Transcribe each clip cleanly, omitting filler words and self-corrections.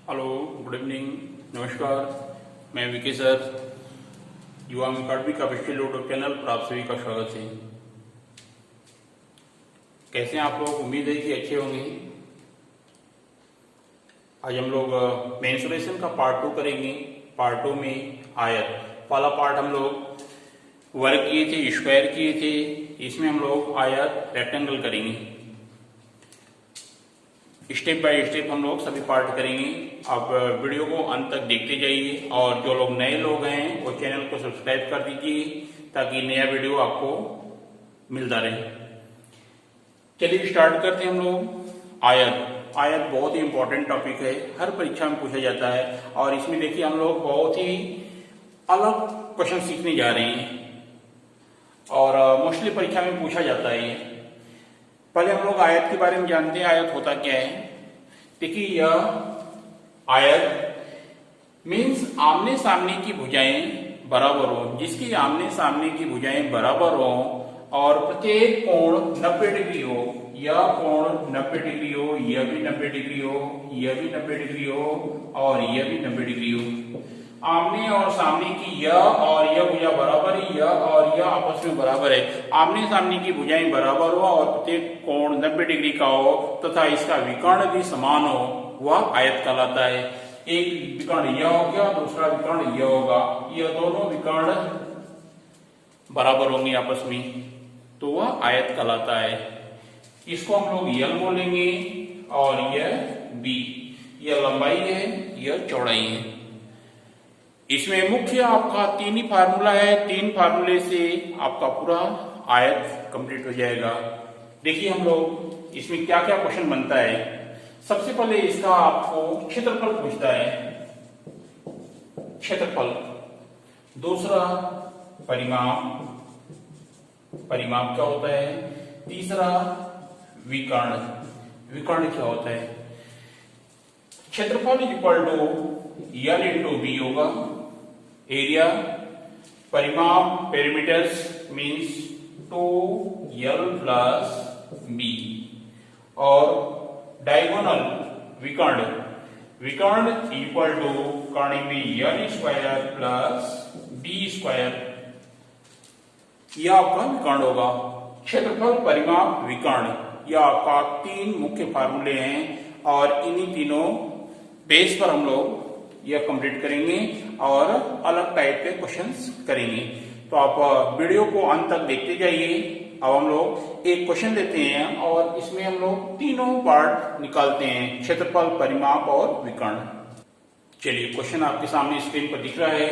Hello, good evening, नमस्कार। मैं Vicky sir, युवा अकाडमिक का ऑफिशियल यूट्यूब चैनल पर आप सभी का स्वागत है। कैसे हैं आप लोग? उम्मीद है कि अच्छे होंगे। आज हम लोग मेंसुरेशन का पार्ट 2 करेंगे। पार्ट 2 में आयत पहला पार्ट हम लोग वर्ग किए थे, स्क्वायर किए थे। इसमें हम लोग आयत रेक्टेंगल करेंगे। स्टेप बाय स्टेप हम लोग सभी पार्ट करेंगे। आप वीडियो को अंत तक देखते जाइए और जो लोग नए लोग हैं वो चैनल को सब्सक्राइब कर दीजिए ताकि नया वीडियो आपको मिलता रहे। चलिए स्टार्ट करते हैं हम लोग। आयत बहुत ही इंपॉर्टेंट टॉपिक है, हर परीक्षा में पूछा जाता है और इसमें देखिए हम लोग बहुत ही अलग क्वेश्चन सीखने जा रहे हैं और मोस्टली परीक्षा में पूछा जाता है ये। पहले हम लोग आयत के बारे में जानते हैं। आयत होता क्या है? देखिए, यह आयत मीन्स आमने सामने की भुजाएं बराबर हो, जिसकी आमने सामने की भुजाएं बराबर हो और प्रत्येक कोण 90 डिग्री हो। यह कोण 90 डिग्री हो, यह भी 90 डिग्री हो, यह भी 90 डिग्री हो और यह भी 90 डिग्री हो। आमने और सामने की यह और यह भुजा बराबर है, यह और यह आपस में बराबर है। आमने सामने की भुजाएं बराबर हो और प्रत्येक कोण 90 डिग्री का हो तथा इसका विकर्ण भी समान हो, वह आयत कहलाता है। एक विकर्ण यह हो गया, दूसरा विकर्ण यह होगा। यह दोनों विकर्ण बराबर होंगे आपस में, तो वह आयत कहलाता है। इसको हम लोग यल बोलेंगे और यह बी। यह लंबाई है, यह चौड़ाई है। इसमें मुख्य आपका 3 ही फार्मूला है। 3 फार्मूले से आपका पूरा आयत कंप्लीट हो जाएगा। देखिए हम लोग इसमें क्या क्या क्वेश्चन बनता है। सबसे पहले इसका आपको क्षेत्रफल पूछता है, क्षेत्रफल। दूसरा परिमाप, परिमाप क्या होता है। तीसरा विकर्ण, विकर्ण क्या होता है। क्षेत्रफल equal to L into B होगा। एरिया, परिमाप, perimeters means 2l plus B. और डायगोनल विकर्ण, विकर्ण इक्वल टू कर्ण में L square plus B square, यह आपका विकर्ण होगा। क्षेत्रफल, परिमाप, विकर्ण, यह आपका 3 मुख्य फार्मूले हैं और इन्हीं तीनों बेस पर हम लोग यह कंप्लीट करेंगे और अलग टाइप के क्वेश्चंस करेंगे। तो आप वीडियो को अंत तक देखते जाइए। अब हम लोग एक क्वेश्चन लेते हैं और इसमें हम लोग तीनों पार्ट निकालते हैं, क्षेत्रफल, परिमाप और विकर्ण। चलिए, क्वेश्चन आपके सामने स्क्रीन पर दिख रहा है।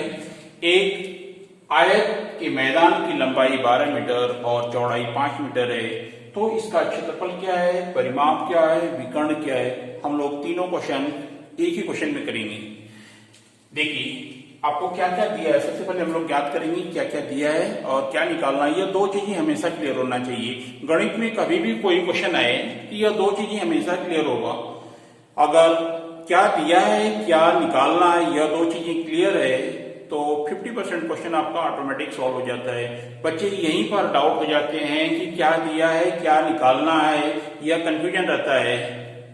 एक आयत के मैदान की लंबाई 12 मीटर और चौड़ाई 5 मीटर है, तो इसका क्षेत्रफल क्या है, परिमाप क्या है, विकर्ण क्या है। हम लोग तीनों क्वेश्चन एक ही क्वेश्चन में करेंगे। देखिए आपको क्या क्या दिया है। सबसे पहले हम लोग ज्ञात करेंगे क्या क्या दिया है और क्या निकालना है। ये 2 चीजें हमेशा क्लियर होना चाहिए। गणित में कभी भी कोई क्वेश्चन आए तो यह 2 चीजें हमेशा क्लियर होगा। अगर क्या दिया है, क्या निकालना है, यह 2 चीजें क्लियर है तो 50% क्वेश्चन आपका ऑटोमेटिक सॉल्व हो जाता है। बच्चे यहीं पर डाउट हो जाते हैं कि क्या दिया है, क्या निकालना है, यह कंफ्यूजन रहता है।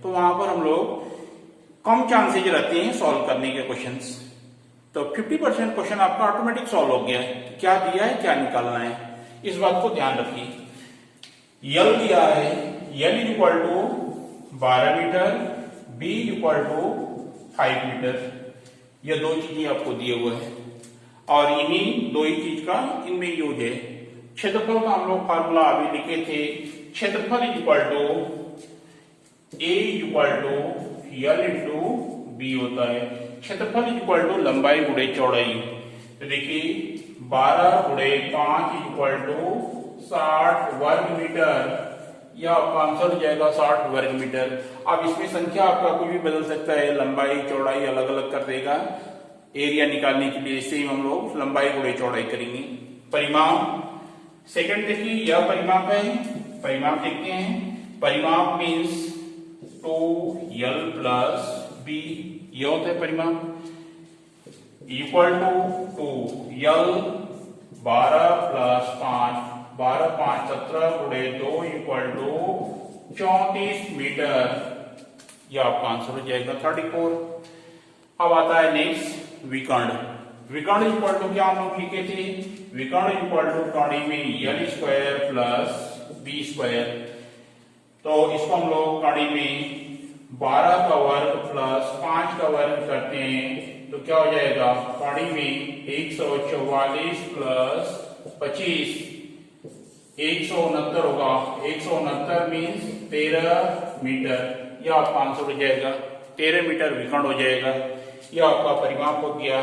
तो वहां पर हम लोग कम चांसेज रहते हैं सॉल्व करने के क्वेश्चंस। तो 50% क्वेश्चन आपका ऑटोमेटिक सॉल्व हो गया है। क्या दिया है, क्या निकालना है, इस बात को ध्यान रखिए। यल दिया है, L equal to 12 metre, B equal to 5 metre. ये 2 चीजें आपको दिए हुए हैं और इन्हीं 2 ही चीज का इनमें यूज है। क्षेत्रफल का हम लोग फार्मूला अभी लिखे थे। क्षेत्रफल equal to A equal to L into B होता है। क्षेत्रफल इक्वल टू लंबाई गुणे चौड़ाई। तो देखिए 12 गुणे 5 इक्वल टू 60 वर्ग मीटर। यह आपका आंसर हो जाएगा 60 वर्ग मीटर। अब इसमें संख्या आपका कोई भी बदल सकता है, लंबाई चौड़ाई अलग अलग कर देगा। एरिया निकालने के लिए सेम हम लोग लंबाई गुणे चौड़ाई करेंगे। परिमाप, सेकंड देखिए यह परिमाप है। परिमाप देखते हैं। परिमाप मीन्स 2l प्लस बी, यह होता है परिमाप। इक्वल टू 2l 12 प्लस 5, 12 5 17 गुणे 2 इक्वल टू 34 मीटर। यह आपका आंसर हो जाएगा 34। अब आता है नेक्स्ट विकर्ण। विकर्ण इक्वल टू क्या हम लोग लिखे थे, विकर्ण इक्वल टू कड़ी में L square plus B square. तो इसको हम लोग कड़ी में 12 का वर्ग प्लस 5 का वर्ग करते हैं तो क्या हो जाएगा, कड़ी में 144 प्लस 25 169 होगा। 169 मीन्स 13 मीटर, यह आपका आंसर हो जाएगा, 13 मीटर विकर्ण हो जाएगा। यह आपका परिमाप हो गया।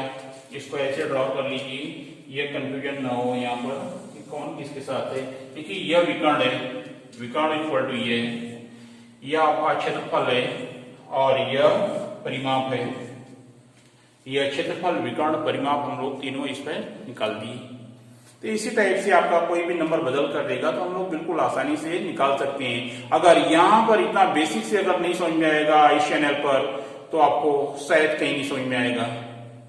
इसको ऐसे ड्रॉ कर लीजिए, यह कंफ्यूजन ना हो यहाँ पर कि कौन किसके साथ है। देखिए यह विकर्ण है, विकर्ण इक्वल टू यह आपका क्षेत्रफल है और यह परिमाप है। यह क्षेत्रफल, विकर्ण, परिमाप हम लोग तीनों इस पर निकाल दिए। तो इसी टाइप से आपका कोई भी नंबर बदल कर देगा तो हम लोग बिल्कुल आसानी से निकाल सकते हैं। अगर यहाँ पर इतना बेसिक से अगर नहीं समझ में आएगा इस चैनल पर तो आपको शायद कहीं नहीं समझ में आएगा,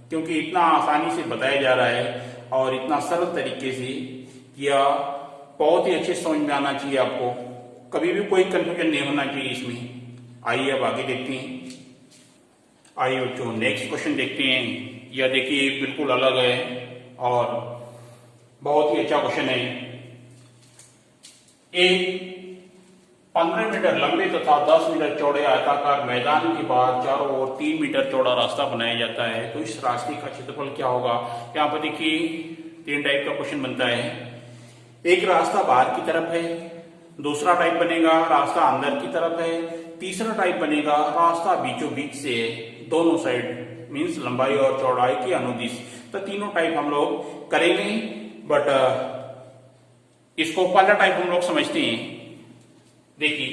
क्योंकि इतना आसानी से बताया जा रहा है और इतना सरल तरीके से, या बहुत ही अच्छे समझ में आना चाहिए आपको। कभी भी कोई कंफ्यूजन नहीं होना चाहिए इसमें। आइए अब आगे देखते हैं। आइए बच्चों नेक्स्ट क्वेश्चन देखते हैं। यह देखिए बिल्कुल अलग है और बहुत ही अच्छा क्वेश्चन है। एक 15 मीटर लंबे तथा 10 मीटर चौड़े आयताकार मैदान के बाहर चारों ओर 3 मीटर चौड़ा रास्ता बनाया जाता है, तो इस रास्ते का क्षेत्रफल क्या होगा। यहाँ पर देखिए 3 टाइप का क्वेश्चन बनता है। एक रास्ता बाहर की तरफ है, दूसरा टाइप बनेगा रास्ता अंदर की तरफ है, तीसरा टाइप बनेगा रास्ता बीचों बीच से है, दोनों साइड मीन्स लंबाई और चौड़ाई की अनुदिश। तो तीनों टाइप हम लोग करेंगे, बट इसको पहला टाइप हम लोग समझते हैं। देखिए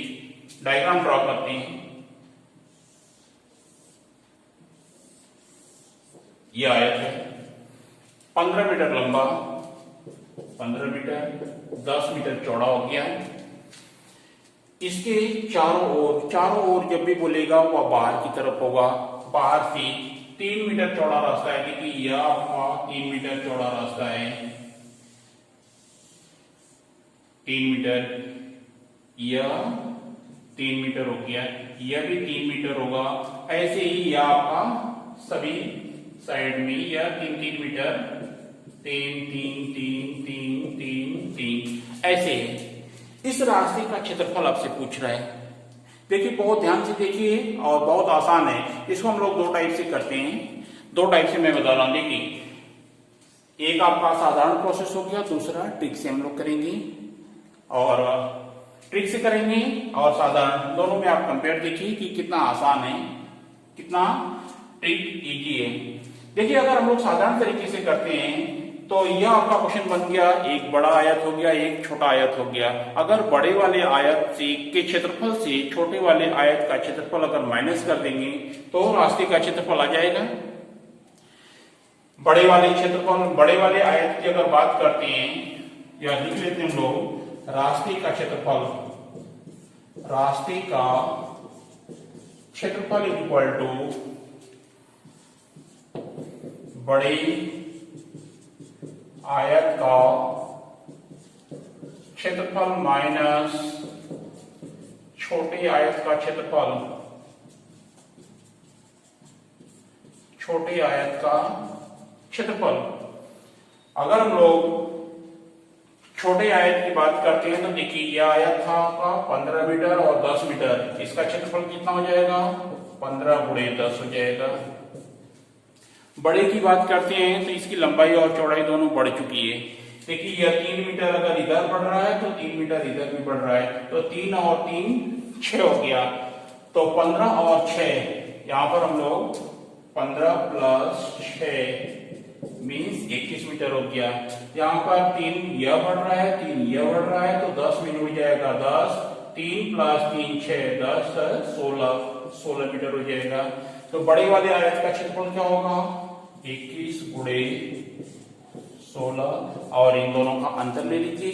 डायग्राम ड्रॉ करते हैं। यह आयत है 15 मीटर लंबा, 15 मीटर 10 मीटर चौड़ा हो गया है। इसके चारों ओर जब भी बोलेगा वह बाहर की तरफ होगा। बाहर से 3 मीटर चौड़ा रास्ता है, देखिए यह आपका 3 मीटर चौड़ा रास्ता है, 3 मीटर, यह 3 मीटर हो गया, यह भी 3 मीटर होगा। ऐसे ही यह आपका सभी साइड में यह 3-3 मीटर, 3 ऐसे है। इस रास्ते का क्षेत्रफल आपसे पूछ रहा है। देखिए बहुत ध्यान से देखिए और बहुत आसान है। इसको हम लोग 2 टाइप से करते हैं। 2 टाइप से मैं बता रहा हूं। देखिए एक आपका साधारण प्रोसेस हो गया, दूसरा ट्रिक से हम लोग करेंगे। और ट्रिक से करेंगे और साधारण दोनों में आप कंपेयर देखिए कि कितना आसान है, कितना ट्रिक इजी है। देखिए अगर हम लोग साधारण तरीके से करते हैं तो यह आपका क्वेश्चन बन गया, एक बड़ा आयत हो गया, एक छोटा आयत हो गया। अगर बड़े वाले आयत से के क्षेत्रफल से छोटे वाले आयत का क्षेत्रफल अगर माइनस कर देंगे तो रास्ते का क्षेत्रफल आ जाएगा। बड़े वाले क्षेत्रफल, बड़े वाले आयत की अगर बात करते हैं या लिख लेते हैं हम लोग, रास्ते का क्षेत्रफल, रास्ते का क्षेत्रफल इक्वल टू बड़े आयत का क्षेत्रफल माइनस छोटे आयत का क्षेत्रफल, छोटे आयत का क्षेत्रफल। अगर हम लोग छोटे आयत की बात करते हैं तो देखिए यह आयत था आपका 15 मीटर और 10 मीटर, इसका क्षेत्रफल कितना हो जाएगा, 15 गुणे 10 हो जाएगा। बड़े की बात करते हैं तो इसकी लंबाई और चौड़ाई दोनों बढ़ चुकी है। देखिए यह 3 मीटर अगर इधर बढ़ रहा है तो 3 मीटर इधर भी बढ़ रहा है, तो 3 और 3 6 हो गया। तो 15 और 6 यहां पर हम लोग 15 प्लस 6 मीन्स 21 मीटर हो गया। यहाँ पर 3 यह बढ़ रहा है, 3 यह बढ़ रहा है, तो 10 मीटर हो जाएगा। 10, 3 प्लस 3 6, 10 16 मीटर हो जाएगा। तो बड़े वाले आयत का क्षेत्रफल क्या होगा, 21 गुणे 16, और इन दोनों का अंतर ले लीजिए।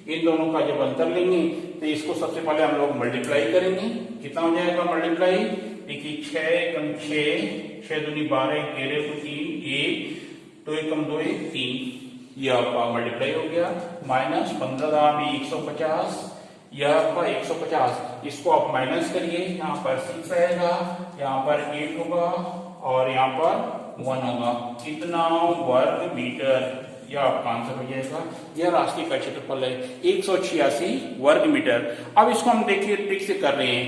इन दोनों का जब अंतर लेंगे तो इसको सबसे पहले हम लोग मल्टीप्लाई करेंगे। कितना हो जाएगा मल्टीप्लाई, देखिए 6 एकम 6, 6 दूनी 12, 13 को 3, 1, 2 एकम 2, 3, यह आपका मल्टीप्लाई हो गया। माइनस 15 में 150, यह आपका 150। इसको आप माइनस करिए, यहाँ पर 6 आएगा, यहाँ पर 8 होगा और यहाँ पर 1 होगा। कितना वर्ग मीटर, यह आपका आंसर हो जाएगा। यह रास्ते का क्षेत्रफल है 186 वर्ग मीटर। अब इसको हम देखिए ट्रिक से कर रहे हैं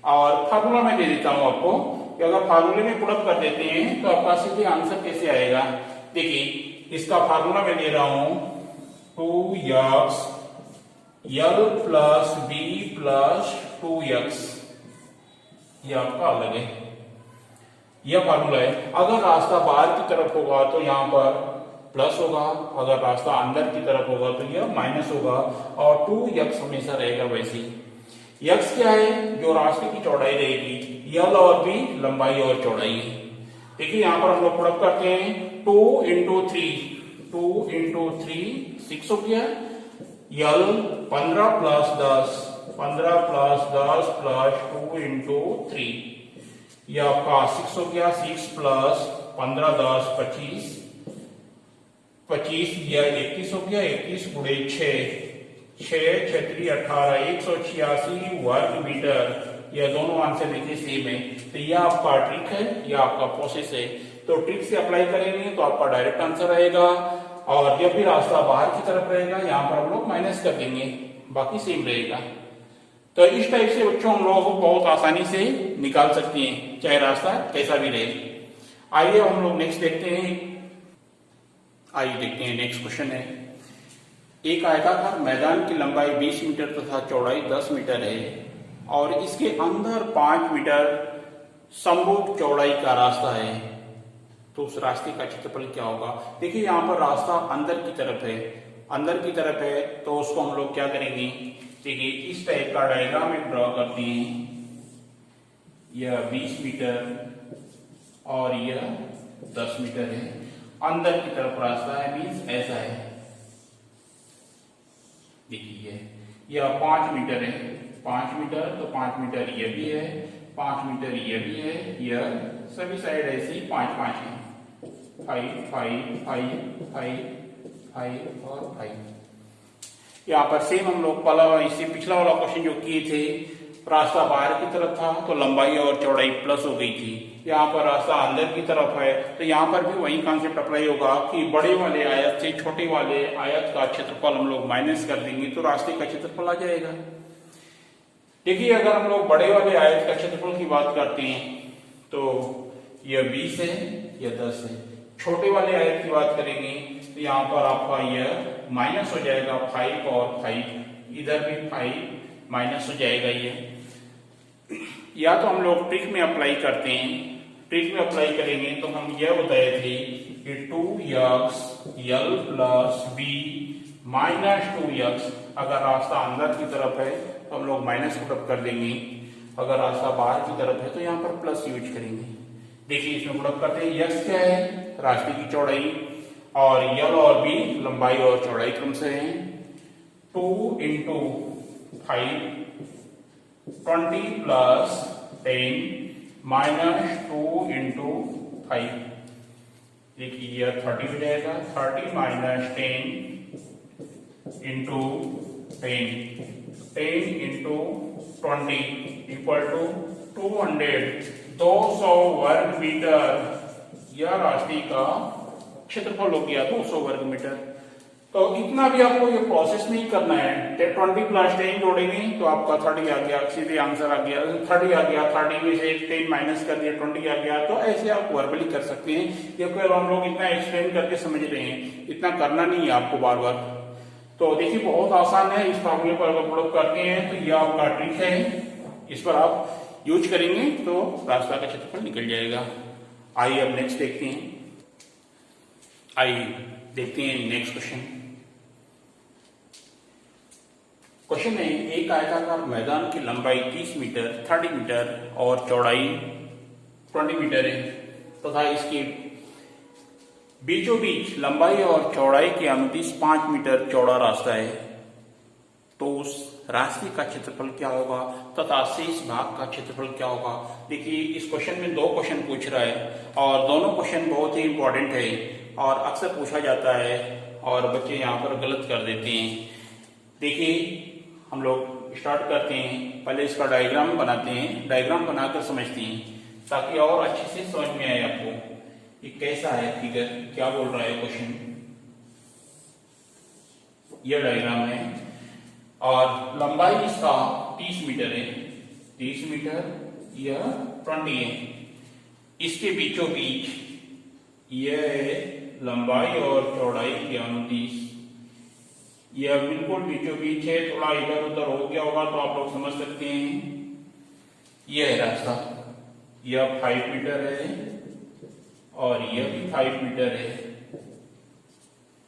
और फार्मूला मैं दे देता हूं आपको कि अगर फार्मूले में पुट अप कर देते हैं तो आपका सीधे आंसर कैसे आएगा। देखिए इसका फार्मूला मैं दे रहा हूं 2x l plus b plus 2x, यह आपका अलग है, यह फार्मूला है। अगर रास्ता बाहर की तरफ होगा तो यहाँ पर प्लस होगा, अगर रास्ता अंदर की तरफ होगा तो यह माइनस होगा और 2x हमेशा रहेगा वैसे ही। x क्या है, जो रास्ते की चौड़ाई रहेगी, l और b लंबाई और चौड़ाई है। देखिए यहाँ पर हम लोग पुट करते हैं 2 into 3 6 हो गया, l 15 प्लस 10 प्लस 2 into 3, यह आपका 6 हो गया, 6 प्लस 15 10 25, 25 या 21 हो गया, 21 गुणे 6 6 18 186 वर्ग मीटर। यह दोनों आंसर देखिए सेम है। तो यह आपका ट्रिक है, यह आपका प्रोसेस है। तो ट्रिक से अप्लाई करेंगे तो आपका डायरेक्ट आंसर आएगा और जब भी रास्ता बाहर की तरफ रहेगा यहाँ पर हम लोग माइनस कर देंगे, बाकी सेम रहेगा। तो इस टाइप से बच्चों हम लोग बहुत आसानी से निकाल सकते हैं, चाहे रास्ता कैसा भी रहे। आइए हम लोग नेक्स्ट देखते हैं। आइए देखते हैं नेक्स्ट क्वेश्चन है। एक आयताकार मैदान की लंबाई 20 मीटर तथा चौड़ाई 10 मीटर है और इसके अंदर 5 मीटर समरूप चौड़ाई का रास्ता है, तो उस रास्ते का क्षेत्रफल क्या होगा। देखिए यहाँ पर रास्ता अंदर की तरफ है, तो उसको हम लोग क्या करेंगे, देखिए इस टाइप का डायग्राम एक ड्रॉ करते हैं। यह 20 मीटर और यह 10 मीटर है, अंदर की तरफ रास्ता है, मीन्स ऐसा है। देखिए यह 5 मीटर है, 5 मीटर तो 5 मीटर ये भी है, 5 मीटर ये भी है, यह सभी साइड ऐसे ही 5 5 है, 5 5 5 5 5 और 5। यहाँ पर सेम हम लोग इससे पिछला वाला क्वेश्चन जो किए थे, रास्ता बाहर की तरफ था तो लंबाई और चौड़ाई प्लस हो गई थी। यहाँ पर रास्ता अंदर की तरफ है तो यहाँ पर भी वही कॉन्सेप्ट अप्लाई होगा कि बड़े वाले आयत से छोटे वाले आयत का क्षेत्रफल हम लोग माइनस कर देंगे तो रास्ते का क्षेत्रफल आ जाएगा। देखिए अगर हम लोग बड़े वाले आयत का क्षेत्रफल की बात करते हैं तो यह 20 है, यह 10 है। छोटे वाले आयत की बात करेंगे तो यहाँ पर आपका यह माइनस हो जाएगा 5 और 5, इधर भी 5 माइनस हो जाएगा। ये या तो हम लोग ट्रिक में अप्लाई करते हैं, ट्रिक में अप्लाई करेंगे तो हम यह बताए थे कि 2x l plus b minus 2x, अगर रास्ता अंदर की तरफ है तो हम लोग माइनस पुटअप कर देंगे, अगर रास्ता बाहर की तरफ है तो यहाँ पर प्लस यूज करेंगे। देखिए इसमें पुटअप करते हैं, x क्या है, रास्ते की चौड़ाई, और l और b लंबाई और चौड़ाई क्रम से है। 2 into 5 20 प्लस 10 माइनस 2 into 5, देखिए यह 30 हो जाएगा, 30 minus 10 into 10 into 20 equal to 200 वर्ग मीटर। यह रास्ते का क्षेत्रफल हो गया 200 वर्ग मीटर। तो इतना भी आपको ये प्रोसेस नहीं करना है, 20 प्लस 10 जोड़ेंगे तो आपका 30 आ गया, सीधे आंसर आ गया, 30 आ गया, 30 में से 10 माइनस कर दिया 20 आ गया। तो ऐसे आप वर्बली कर सकते हैं, ये कोई हम लोग इतना एक्सप्लेन करके समझ रहे हैं, इतना करना नहीं है आपको बार बार। तो देखिए बहुत आसान है, इस फॉर्मूले पर अगर प्रयोग करते हैं तो यह आपका ट्रिक है, इस पर आप यूज करेंगे तो रास्ता का क्षेत्रफल निकल जाएगा। आइए अब नेक्स्ट देखते हैं। आइए देखते हैं नेक्स्ट क्वेश्चन। क्वेश्चन है, एक आयताकार मैदान की लंबाई 30 मीटर 30 मीटर और चौड़ाई 20 मीटर है तथा इसके बीचों बीच लंबाई और चौड़ाई के अनुदिश 5 मीटर चौड़ा रास्ता है, तो उस रास्ते का क्षेत्रफल क्या होगा तथा शेष भाग का क्षेत्रफल क्या होगा। देखिए इस क्वेश्चन में 2 क्वेश्चन पूछ रहा है और दोनों क्वेश्चन बहुत ही इंपॉर्टेंट है और अक्सर पूछा जाता है और बच्चे यहाँ पर गलत कर देते हैं। देखिए हम लोग स्टार्ट करते हैं, पहले इसका डायग्राम बनाते हैं, डायग्राम बनाकर समझते हैं ताकि और अच्छे से समझ में आए आपको ये कैसा है फिगर, क्या बोल रहा है क्वेश्चन। यह डायग्राम है और लंबाई इसका 30 मीटर है, 30 मीटर, यह 20 है। इसके बीचों बीच यह लंबाई और चौड़ाई की 29, यह बिल्कुल बीचों बीच है, थोड़ा इधर उधर हो गया होगा तो आप लोग समझ सकते हैं। यह है रास्ता, यह 5 मीटर है और यह भी 5 मीटर है।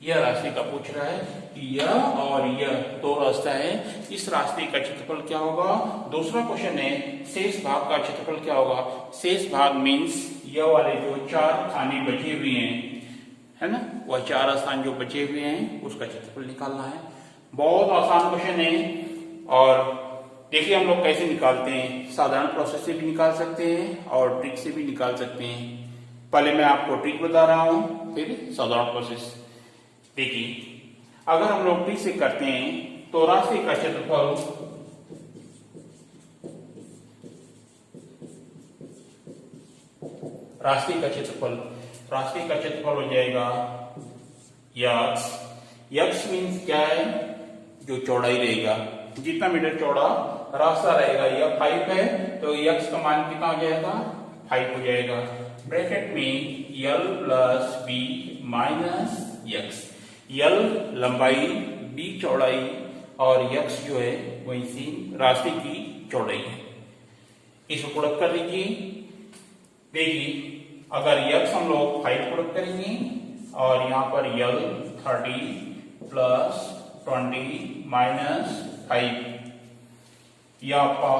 यह रास्ते का पूछ रहा है कि यह और यह दो रास्ता है, इस रास्ते का क्षेत्रफल क्या होगा। दूसरा क्वेश्चन है शेष भाग का क्षेत्रफल क्या होगा। शेष भाग मीन्स यह वाले जो 4 खाने बचे हुए हैं, है ना, वह 4 स्थान जो बचे हुए हैं उसका क्षेत्रफल निकालना है। बहुत आसान क्वेश्चन है और देखिए हम लोग कैसे निकालते हैं। साधारण प्रोसेस से भी निकाल सकते हैं और ट्रिक से भी निकाल सकते हैं। पहले मैं आपको ट्रिक बता रहा हूं, फिर साधारण प्रोसेस। देखिए अगर हम लोग ट्रिक से करते हैं तो रास्ते का क्षेत्रफल रास्ते का क्षेत्रफल हो जाएगा यक्स। यक्स मीन्स क्या है, जो चौड़ाई रहेगा, जितना मीटर चौड़ा रास्ता रहेगा, यह 5 है तो यक्स का मान कितना हो जाएगा, 5 हो जाएगा। ब्रैकेट में यल plus B minus X. L लंबाई, बी चौड़ाई और यक्स जो है वो इसी रास्ते की चौड़ाई है। इसको प्रोडक्ट कर लीजिए। देखिए अगर यक्स हम लोग 5 प्रोडक्ट करेंगे और यहाँ पर यल 30 प्लस 20 माइनस 5, यह आपका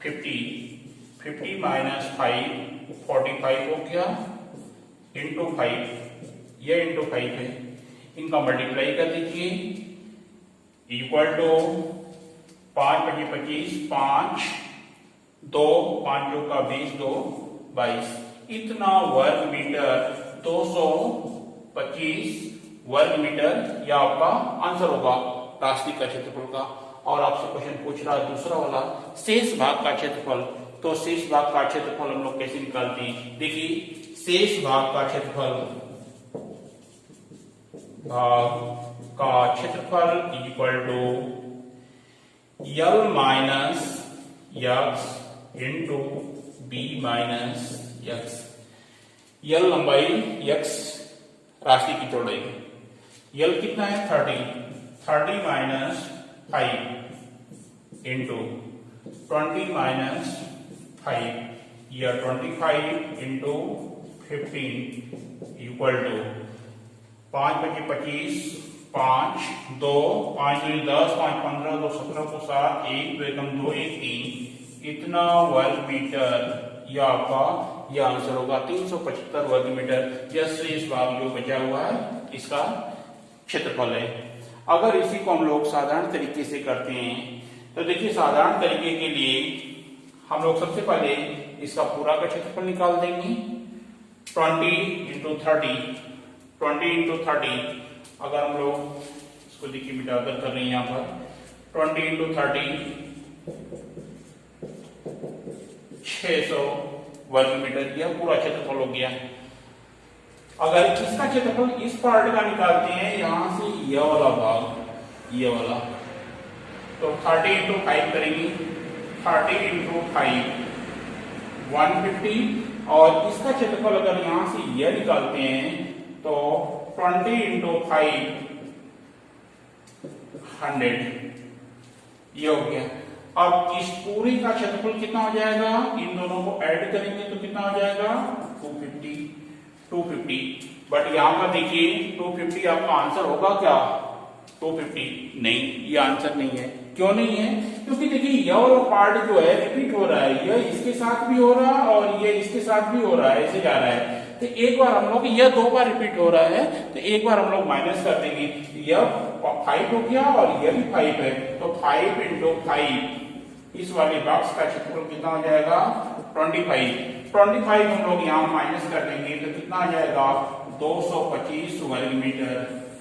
50 माइनस 5 45 हो गया, इंटू 5, यह इंटू 5 है, इनका मल्टीप्लाई कर दीजिए, इक्वल टू 5 × 25, 5 2 5 का 20 2 22, इतना वर्ग मीटर 225 वर्ग मीटर यह आपका आंसर होगा रास्ते का क्षेत्रफल का। और आपसे क्वेश्चन पूछ रहा है दूसरा वाला शेष भाग का क्षेत्रफल। तो शेष भाग का क्षेत्रफल हम लोग कैसे निकालते हैं। देखिए शेष भाग का क्षेत्रफल equal to L minus X into B minus X. L लंबाई, यक्स राशि की चौड़ाई। यल कितना है 30 माइनस 5 इंटू 20 माइनस 5, यह 25 इंटू 15 इक्वल टू 5 × 25, 5 2 5 × 10 5 15 2 17 को 7 1 2 एकम 2 1 3, इतना वर्ग मीटर यह आपका यह आंसर होगा 375 वर्ग मीटर। यह शेष भाग जो बचा हुआ है इसका क्षेत्रफल है। अगर इसी को हम लोग साधारण तरीके से करते हैं तो देखिए साधारण तरीके के लिए हम लोग सबसे पहले इसका पूरा का क्षेत्रफल निकाल देंगे। 20 × 30 अगर हम लोग इसको देखिए मिटाकर कर रहे हैं यहाँ पर 20 × 30 600 वर्ग मीटर, यह पूरा क्षेत्रफल हो गया। अगर इसका क्षेत्रफल इस पार्ट का निकालते हैं यहां से यह वाला भाग, यह वाला, तो 30 × 5 करेंगे, 30 × 5 150 और इसका क्षेत्रफल अगर यहां से यह निकालते हैं तो 20 × 5 100, ये हो गया। अब इस पूरी का क्षेत्रफल कितना हो जाएगा, इन दोनों को ऐड करेंगे तो कितना हो जाएगा 250। बट यहां पर देखिए 250 आपका आंसर होगा क्या 250 नहीं, ये आंसर नहीं है। क्यों नहीं है, क्योंकि देखिए यह वाला पार्ट जो है रिपीट हो रहा है, यह इसके साथ भी हो रहा है और ये इसके साथ भी हो रहा है, ऐसे जा रहा है। तो एक बार हम लोग यह 2 बार रिपीट हो रहा है तो एक बार हम लोग माइनस कर देंगे, यह 5 हो गया और यह भी 5 है, तो 5 × 5 इस वाले बॉक्स का क्षेत्रफल कितना हो जाएगा 25 हम लोग यहाँ माइनस कर देंगे तो कितना आ जाएगा 225 वर्ग मीटर।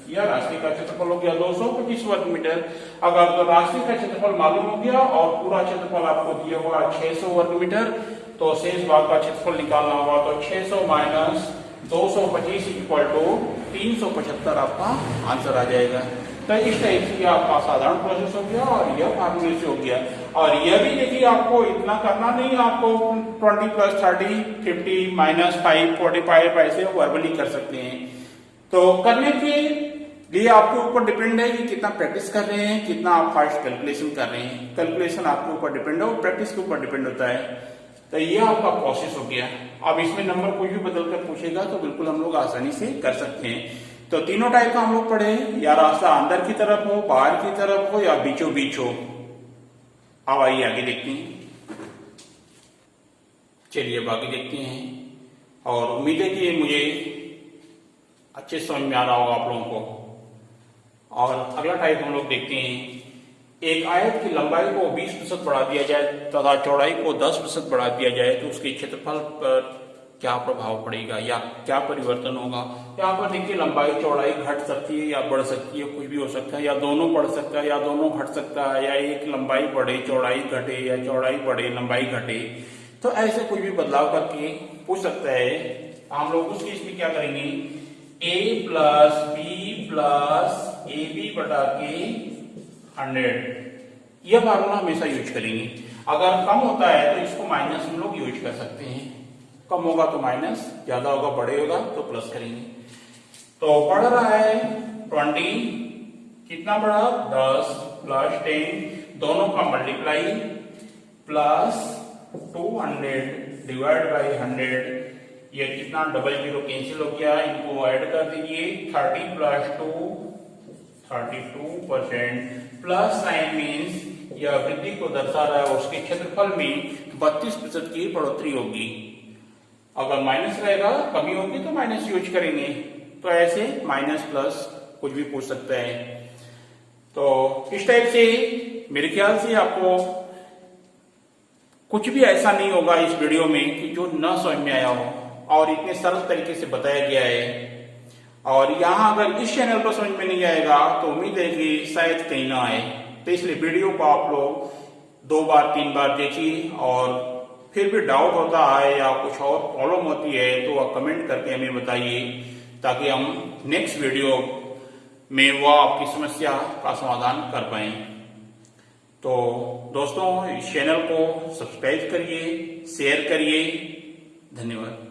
यह राशि का क्षेत्रफल हो गया 225 वर्ग मीटर। अगर तो राशि का क्षेत्रफल मालूम हो गया और पूरा क्षेत्रफल आपको दिया हुआ 600 वर्ग मीटर, तो शेष भाग का क्षेत्रफल निकालना होगा। तो 600 माइनस 225 इक्वल टू 375 आपका आंसर आ जाएगा। तो इस टाइप से आपका साधारण प्रोसेस हो गया और यह फार्मूले से हो गया। और यह भी देखिए आपको इतना करना नहीं, आपको 20 + 30 50 -5 45 ऐसे वर्बली कर सकते हैं। तो करने के लिए आपके ऊपर डिपेंड है कि कितना प्रैक्टिस कर रहे हैं, कितना आप फास्ट कैलकुलेशन कर रहे हैं। कैलकुलेशन आपके ऊपर डिपेंड है और प्रैक्टिस के ऊपर डिपेंड होता है। तो ये आपका प्रोसेस हो गया। अब इसमें नंबर कोई भी बदल कर पूछेगा तो बिल्कुल हम लोग आसानी से कर सकते हैं। तो तीनों टाइप का हम लोग पढ़े, या रास्ता अंदर की तरफ हो, बाहर की तरफ हो, या बीचों बीच हो। अब आइए आगे देखते हैं। चलिए अब आगे देखते हैं और उम्मीद है कि मुझे अच्छे समझ में आ रहा होगा आप लोगों को। और अगला टाइप हम लोग देखते हैं। एक आयत की लंबाई को 20% बढ़ा दिया जाए तथा चौड़ाई को 10% बढ़ा दिया जाए तो उसके क्षेत्रफल पर क्या प्रभाव पड़ेगा या क्या परिवर्तन होगा। यहाँ पर देखिए लंबाई चौड़ाई घट सकती है या बढ़ सकती है, कुछ भी हो सकता है, या दोनों बढ़ सकता है या दोनों घट सकता है, या एक लंबाई बढ़े चौड़ाई घटे या चौड़ाई बढ़े लंबाई घटे। तो ऐसे कुछ भी बदलाव करके पूछ सकता है। हम लोग उस केस में क्या करेंगे, a + b + ab बटा के 100 यह फार्मूला हमेशा यूज करेंगे। अगर कम होता है तो इसको माइनस हम लोग यूज कर सकते हैं। कम होगा तो माइनस, ज्यादा होगा बड़े होगा तो प्लस करेंगे। तो पढ़ रहा है 20 कितना बढ़ा 10 + 10 दोनों का मल्टीप्लाई प्लस 200 डिवाइड बाई 100। ये कितना डबल जीरो कैंसिल हो गया, इनको ऐड कर दीजिए। 30 + 2 32%। प्लस साइन मीन्स यह वृद्धि को दर्शा रहा है, उसके क्षेत्रफल में 32% की बढ़ोतरी होगी। अगर माइनस रहेगा, कमी होगी तो माइनस यूज करेंगे। तो ऐसे माइनस प्लस कुछ भी पूछ सकता है। तो इस टाइप से मेरे ख्याल से आपको कुछ भी ऐसा नहीं होगा इस वीडियो में कि जो न समझ में आया हो, और इतने सरल तरीके से बताया गया है। और यहाँ अगर इस चैनल पर समझ में नहीं आएगा तो उम्मीद है कि शायद कहीं ना आए। तो इसलिए वीडियो को आप लोग 2 बार 3 बार देखिए, और फिर भी डाउट होता है या कुछ और प्रॉब्लम होती है तो वह कमेंट करके हमें बताइए, ताकि हम नेक्स्ट वीडियो में वह आपकी समस्या का समाधान कर पाए। तो दोस्तों इस चैनल को सब्सक्राइब करिए, शेयर करिए। धन्यवाद।